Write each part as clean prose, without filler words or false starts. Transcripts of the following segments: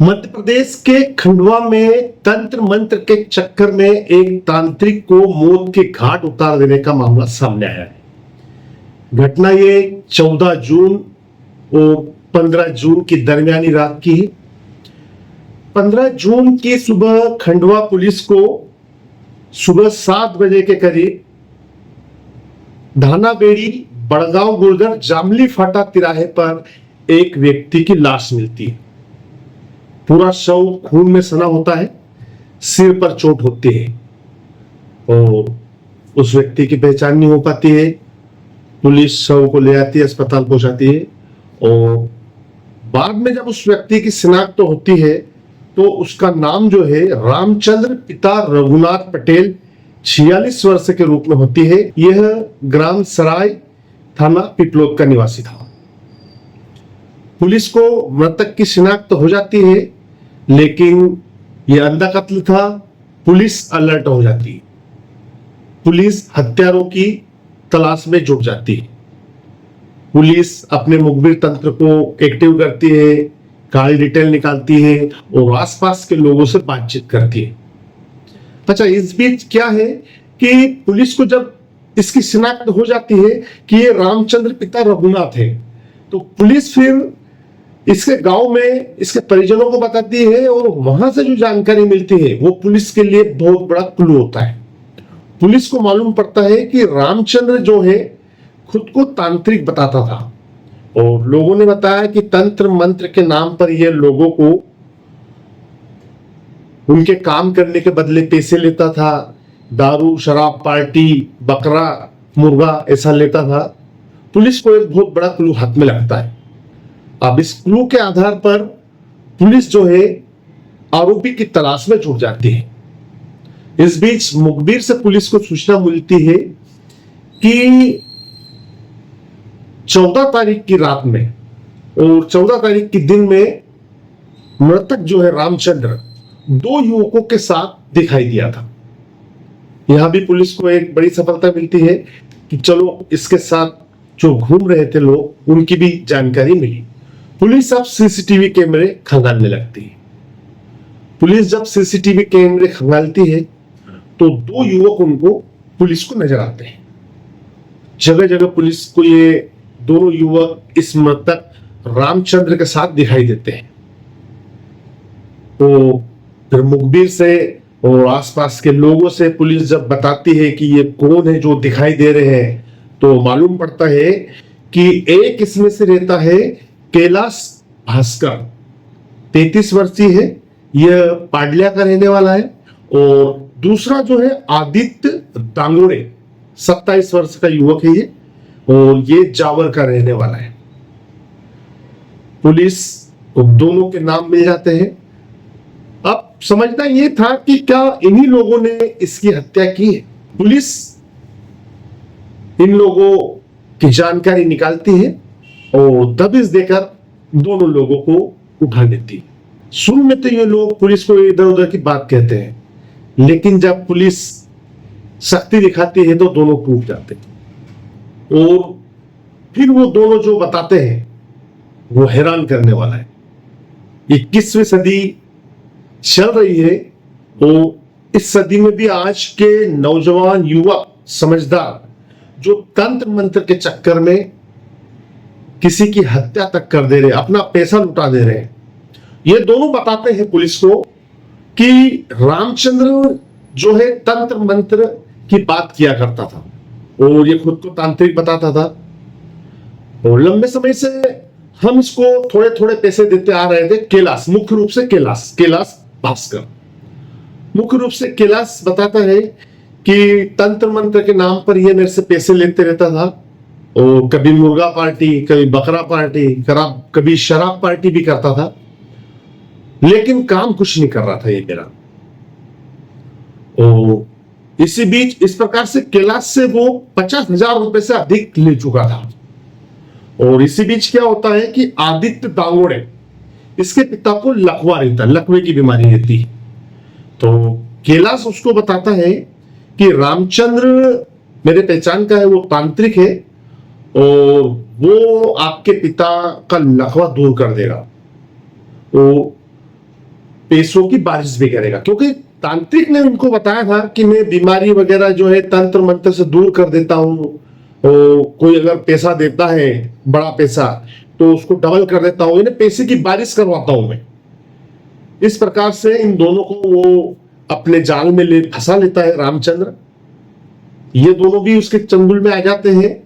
मध्य प्रदेश के खंडवा में तंत्र मंत्र के चक्कर में एक तांत्रिक को मौत के घाट उतार देने का मामला सामने आया है। घटना ये 14 जून और 15 जून की दरमियानी रात की है। 15 जून की सुबह खंडवा पुलिस को सुबह 7 बजे के करीब धानाबेड़ी बड़गांव गुर्जर जामली फाटा तिराहे पर एक व्यक्ति की लाश मिलती है। पूरा शव खून में सना होता है, सिर पर चोट होती है और उस व्यक्ति की पहचान नहीं हो पाती है। पुलिस शव को ले आती है, अस्पताल पहुंचाती है और बाद में जब उस व्यक्ति की शिनाख्त तो होती है तो उसका नाम जो है रामचंद्र पिता रघुनाथ पटेल 46 वर्ष के रूप में होती है। यह ग्राम सराय थाना पिपलोद का निवासी था। पुलिस को मृतक की शिनाख्त हो जाती है, लेकिन यह अंधा कत्ल था। पुलिस अलर्ट हो जाती है। पुलिस हत्यारों की तलाश में जुट जाती है। पुलिस अपने मुखबिर तंत्र को एक्टिव करती है, गाड़ी डिटेल निकालती है और आसपास के लोगों से बातचीत करती है। अच्छा, इस बीच क्या है कि पुलिस को जब इसकी शिनाख्त हो जाती है कि ये रामचंद्र पिता रघुनाथ है, तो पुलिस फिर इसके गांव में इसके परिजनों को बताती है और वहां से जो जानकारी मिलती है वो पुलिस के लिए बहुत बड़ा क्लू होता है। पुलिस को मालूम पड़ता है कि रामचंद्र जो है खुद को तांत्रिक बताता था और लोगों ने बताया कि तंत्र मंत्र के नाम पर यह लोगों को उनके काम करने के बदले पैसे लेता था। दारू, शराब, पार्टी, बकरा, मुर्गा ऐसा लेता था। पुलिस को एक बहुत बड़ा क्लू हाथ में लगता है। अब इस क्लू के आधार पर पुलिस जो है आरोपी की तलाश में जुट जाती है। इस बीच मुखबिर से पुलिस को सूचना मिलती है कि 14 तारीख की रात में और 14 तारीख के दिन में मृतक जो है रामचंद्र 2 युवकों के साथ दिखाई दिया था। यहां भी पुलिस को एक बड़ी सफलता मिलती है कि चलो इसके साथ जो घूम रहे थे लोग उनकी भी जानकारी मिली। पुलिस अब सीसीटीवी कैमरे खंगालने लगती है। पुलिस जब सीसीटीवी कैमरे खंगालती है तो 2 युवक उनको पुलिस को नजर आते हैं। जगह जगह पुलिस को ये दोनों युवक इस मृतक रामचंद्र के साथ दिखाई देते हैं। तो फिर मुखबिर से और आसपास के लोगों से पुलिस जब बताती है कि ये कौन है जो दिखाई दे रहे हैं, तो मालूम पड़ता है कि एक इसमें से रहता है कैलाश भास्कर, 33 वर्षीय है, यह पाडलिया का रहने वाला है और दूसरा जो है आदित्य दांगोड़े, 27 वर्ष का युवक है ये और ये जावर का रहने वाला है। पुलिस को दोनों के नाम मिल जाते हैं। अब समझना यह था कि क्या इन्हीं लोगों ने इसकी हत्या की है। पुलिस इन लोगों की जानकारी निकालती है और दबिश देकर दोनों लोगों को उठा लेती है। शुरू में तो ये लोग पुलिस को इधर उधर की बात कहते हैं, लेकिन जब पुलिस सख्ती दिखाती है तो दोनों टूट जाते हैं और फिर वो दोनों जो बताते हैं वो हैरान करने वाला है। 21वीं सदी चल रही है और इस सदी में भी आज के नौजवान युवक समझदार जो तंत्र मंत्र के चक्कर में किसी की हत्या तक कर दे रहे, अपना पैसा लुटा दे रहे हैं। ये दोनों बताते हैं पुलिस को कि रामचंद्र जो है तंत्र मंत्र की बात किया करता था और ये खुद को तांत्रिक बताता था और लंबे समय से हम इसको थोड़े थोड़े पैसे देते आ रहे थे। कैलाश, मुख्य रूप से कैलाश भास्कर, मुख्य रूप से कैलाश बताता है कि तंत्र मंत्र के नाम पर ये मेरे से पैसे लेते रहता था और कभी मुर्गा पार्टी, कभी बकरा पार्टी, कभी शराब पार्टी भी करता था, लेकिन काम कुछ नहीं कर रहा था ये मेरा। और इसी बीच इस प्रकार से कैलाश से वो 50,000 रुपए से अधिक ले चुका था। और इसी बीच क्या होता है कि आदित्य दांगोड़े, इसके पिता को लकवा रहता, लकवे की बीमारी रहती है। तो कैलाश उसको बताता है कि रामचंद्र मेरे पहचान का है, वो तांत्रिक है और वो आपके पिता का लकवा दूर कर देगा। तो पैसों की बारिश भी करेगा, क्योंकि तांत्रिक ने उनको बताया था कि मैं बीमारी वगैरह जो है तंत्र मंत्र से दूर कर देता हूं, और कोई अगर पैसा देता है बड़ा पैसा तो उसको डबल कर देता हूं, इन्हें पैसे की बारिश करवाता हूं मैं। इस प्रकार से इन दोनों को वो अपने जाल में ले फंसा लेता है रामचंद्र। ये दोनों भी उसके चंगुल में आ जाते हैं।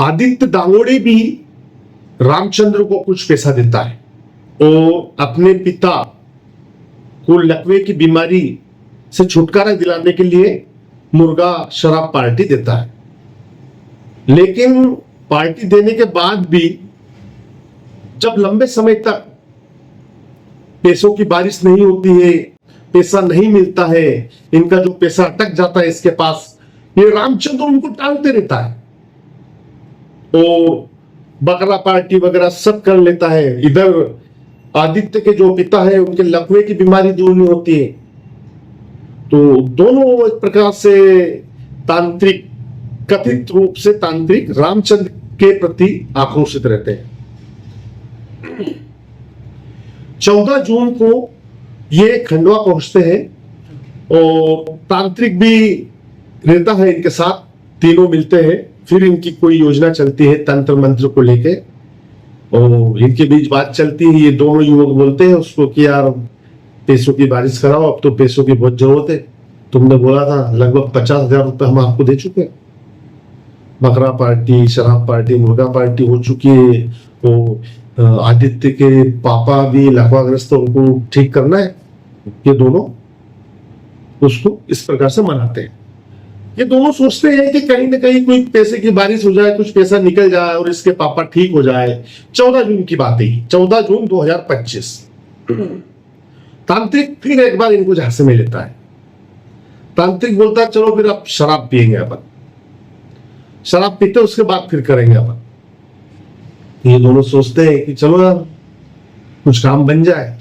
आदित्य दांगोड़े भी रामचंद्र को कुछ पैसा देता है और अपने पिता को लकवे की बीमारी से छुटकारा दिलाने के लिए मुर्गा शराब पार्टी देता है। लेकिन पार्टी देने के बाद भी जब लंबे समय तक पैसों की बारिश नहीं होती है, पैसा नहीं मिलता है, इनका जो पैसा अटक जाता है इसके पास, ये रामचंद्र उनको टालते रहता है और बकरा पार्टी वगैरह सब कर लेता है। इधर आदित्य के जो पिता है उनके लकवे की बीमारी दूर नहीं होती है। तो दोनों एक प्रकार से तांत्रिक, कथित रूप से तांत्रिक रामचंद्र के प्रति आक्रोशित रहते हैं। 14 जून को ये खंडवा पहुंचते हैं और तांत्रिक भी रहता है इनके साथ, तीनों मिलते हैं। फिर इनकी कोई योजना चलती है तंत्र मंत्र को लेके और इनके बीच बात चलती है। ये दोनों युवक बोलते हैं उसको कि यार पैसों की बारिश कराओ, अब तो पैसों की बहुत जरूरत है, तुमने बोला था लगभग 50,000 रुपये हम आपको दे चुके हैं। बकरा पार्टी, शराब पार्टी, मुर्गा पार्टी हो चुकी है। वो आदित्य के पापा भी लकवाग्रस्त, उनको ठीक करना है। ये दोनों उसको इस प्रकार से मनाते हैं। ये दोनों सोचते हैं कि कहीं ना कहीं कोई पैसे की बारिश हो जाए, कुछ पैसा निकल जाए और इसके पापा ठीक हो जाए। 14 जून की बात है, 14 जून 2025। तांत्रिक फिर एक बार इनको झांसे में लेता है। तांत्रिक बोलता है चलो फिर अब शराब पियेंगे अपन, शराब पीते उसके बाद फिर करेंगे अपन। ये दोनों सोचते हैं कि चलो यार कुछ काम बन जाए।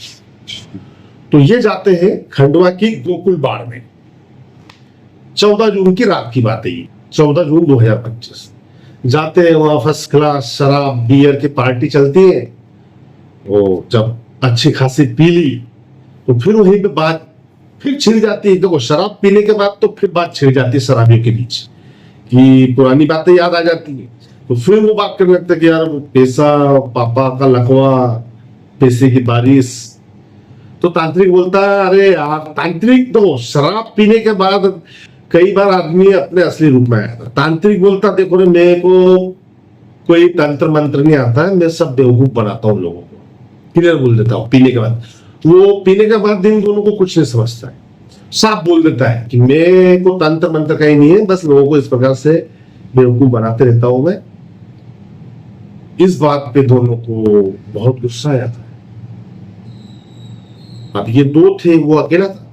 तो ये जाते हैं खंडवा की गोकुल बाड़ में। 14 जून की रात की बात है ये, 14 जून 2025। जाते हैं वहां, फर्स्ट क्लास शराब बियर की पार्टी चलती है। वो जब अच्छी खासी पी ली तो फिर वहीं पे बात फिर छिड़ जाती है। देखो शराब पीने के बाद तो फिर बात छिड़ जाती है शराबियों के बीच कि पुरानी बातें याद आ जाती है। तो फिर वो बात करने लगता है कि यार पैसा, पापा का लकवा, पैसे की बारिश। तो तांत्रिक बोलता है अरे यार, तांत्रिक तो शराब पीने के बाद कई बार आदमी अपने असली रूप में आया था। तांत्रिक बोलता देखो रे, मेरे को कोई तंत्र मंत्र नहीं आता है, मैं सब बेवकूफ बनाता हूँ लोगों को, क्लियर बोल देता हूँ। पीने के बाद वो पीने के बाद इन दोनों को कुछ नहीं समझता है, साफ बोल देता है कि मेरे को तंत्र मंत्र कहीं नहीं है, बस लोगों को इस प्रकार से बेवकूफ बनाते रहता हूं मैं। इस बात पे दोनों को बहुत गुस्सा आया था। अब ये दो थे, वो अकेला था।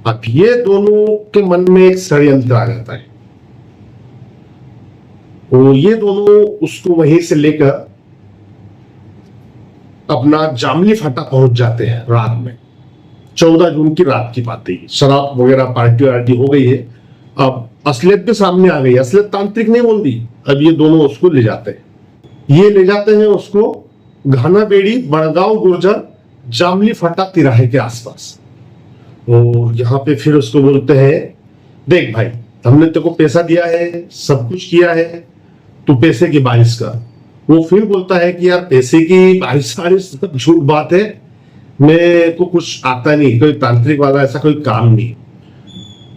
अब ये दोनों के मन में एक षड्यंत्र आ जाता है और ये दोनों उसको वहीं से लेकर अपना जामली फाटा पहुंच जाते हैं रात में। 14 जून की रात की बात है। शराब वगैरह पार्टी वार्टी हो गई है, अब असलियत भी सामने आ गई। असलियत तांत्रिक नहीं बोल दी। अब ये दोनों उसको ले जाते हैं। ये ले जाते हैं उसको घाना बेड़ी, बड़गांव गुर्जर, जामली फाटा तिराहे के आसपास। और यहाँ पे फिर उसको बोलते हैं देख भाई, हमने तेरे को पैसा दिया है, सब कुछ किया है, तू पैसे की बारिश कर। वो फिर बोलता है कि यार पैसे की बारिश सब झूठ बात है, मेरे को कुछ आता नहीं, कोई तांत्रिक वाला ऐसा कोई काम नहीं।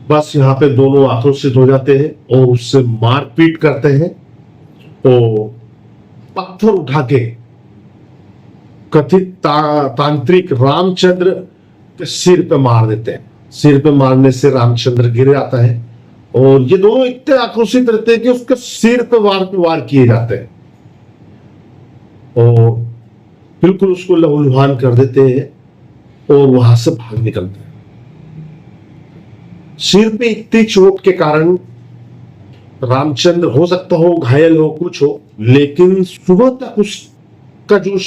बस यहाँ पे दोनों आक्रोशित हो जाते हैं और उससे मारपीट करते हैं और पत्थर उठा के कथित तांत्रिक रामचंद्र के सिर पे मार देते हैं। सिर पे मारने से रामचंद्र गिर जाता है और ये दोनों इतने आक्रोशित रहते हैं कि उसके सिर पे वार किए जाते हैं और बिल्कुल उसको लहूलुहान कर देते हैं और वहां से भाग निकलते हैं। सिर पे इतनी चोट के कारण रामचंद्र हो सकता हो घायल हो, कुछ हो, लेकिन सुबह तक उसका जो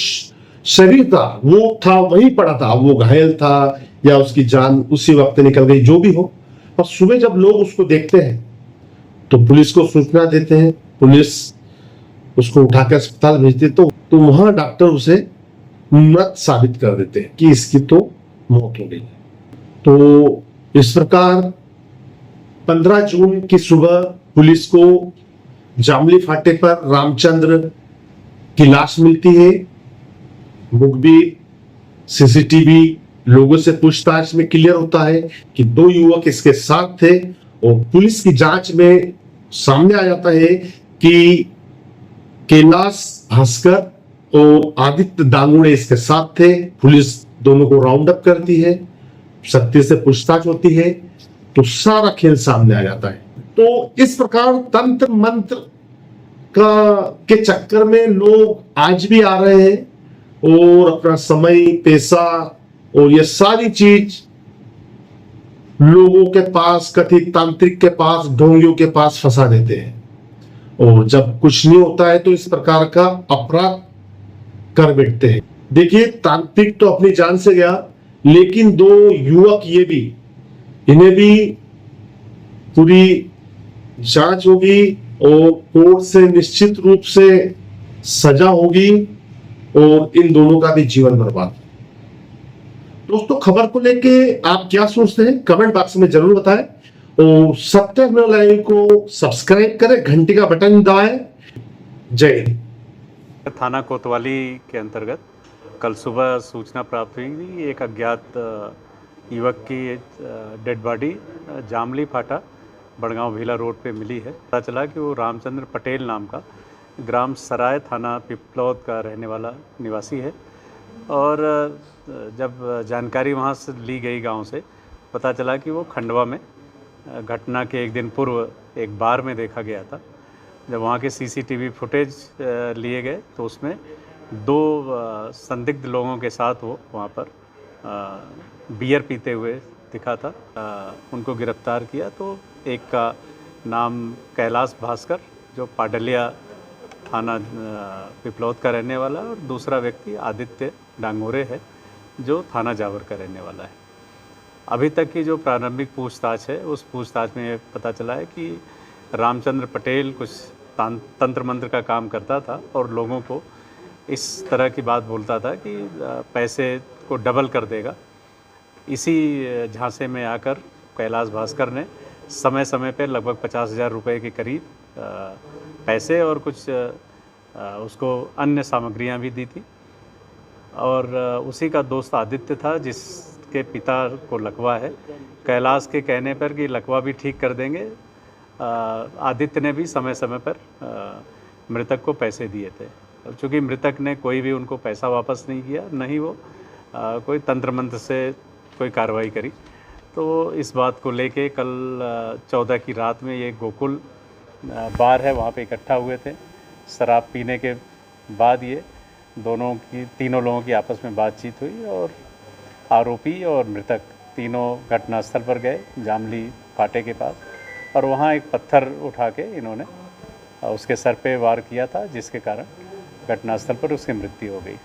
शरीर था वो था वहीं पड़ा था। वो घायल था या उसकी जान उसी वक्त निकल गई, जो भी हो। और सुबह जब लोग उसको देखते हैं तो पुलिस को सूचना देते हैं। पुलिस उसको उठाकर अस्पताल भेजती तो वहां डॉक्टर उसे मृत साबित कर देते हैं कि इसकी तो मौत हो गई। तो इस प्रकार 15 जून की सुबह पुलिस को जामली फाटे पर रामचंद्र की लाश मिलती है। मुखबिर, सीसीटीवी, लोगों से पूछताछ में क्लियर होता है कि 2 युवक इसके साथ थे और पुलिस की जांच में सामने आ जाता है कि कैलाश भास्कर और आदित्य दांगुड़े इसके साथ थे। पुलिस दोनों को राउंड अप करती है, सत्य से पूछताछ होती है, तो सारा खेल सामने आ जाता है। तो इस प्रकार तंत्र मंत्र के चक्कर में लोग आज भी आ रहे हैं और अपना समय, पैसा और ये सारी चीज लोगों के पास, कथित तांत्रिक के पास, ढोंगियों के पास फंसा देते हैं। और जब कुछ नहीं होता है तो इस प्रकार का अपराध कर बैठते हैं। देखिए, तांत्रिक तो अपनी जान से गया, लेकिन 2 युवक ये भी, इन्हें भी पूरी जांच होगी और कोर्ट से निश्चित रूप से सजा होगी और इन दोनों का भी जीवन बर्बाद। दोस्तों, खबर को लेके आप क्या सोचते हैं कमेंट बॉक्स में जरूर बताएं और सत्य लाइव को सब्सक्राइब करें, घंटी का बटन दबाएं। जय हिंद। थाना कोतवाली के अंतर्गत कल सुबह सूचना प्राप्त हुई कि एक अज्ञात युवक की डेड बॉडी जामली फाटा बड़गांव भीला रोड पे मिली है। पता चला कि वो रामचंद्र पटेल नाम का ग्राम सराय थाना पिपलौद का रहने वाला निवासी है। और जब जानकारी वहाँ से ली गई गांव से, पता चला कि वो खंडवा में घटना के एक दिन पूर्व एक बार में देखा गया था। जब वहाँ के सीसीटीवी फुटेज लिए गए तो उसमें 2 संदिग्ध लोगों के साथ वो वहाँ पर बियर पीते हुए दिखा था। उनको गिरफ्तार किया तो एक का नाम कैलाश भास्कर जो पाडलिया थाना पिपलौद का रहने वाला है और दूसरा व्यक्ति आदित्य डांगोरे है जो थाना जावर का रहने वाला है। अभी तक की जो प्रारंभिक पूछताछ है उस पूछताछ में पता चला है कि रामचंद्र पटेल कुछ तंत्र मंत्र का काम करता था और लोगों को इस तरह की बात बोलता था कि पैसे को डबल कर देगा। इसी झांसे में आकर कैलाश भास्कर ने समय समय पर लगभग 50,000 रुपये के करीब पैसे और कुछ उसको अन्य सामग्रियां भी दी थी। और उसी का दोस्त आदित्य था जिसके पिता को लकवा है। कैलाश के कहने पर कि लकवा भी ठीक कर देंगे, आदित्य ने भी समय समय पर मृतक को पैसे दिए थे। चूँकि मृतक ने कोई भी उनको पैसा वापस नहीं किया, न ही वो कोई तंत्र मंत्र से कोई कार्रवाई करी। तो इस बात को लेके कल 14 की रात में ये गोकुल बार है वहाँ पे इकट्ठा हुए थे। शराब पीने के बाद ये तीनों लोगों की आपस में बातचीत हुई और आरोपी और मृतक तीनों घटनास्थल पर गए जामली फाटे के पास और वहाँ एक पत्थर उठा के इन्होंने उसके सर पे वार किया था, जिसके कारण घटनास्थल पर उसकी मृत्यु हो गई।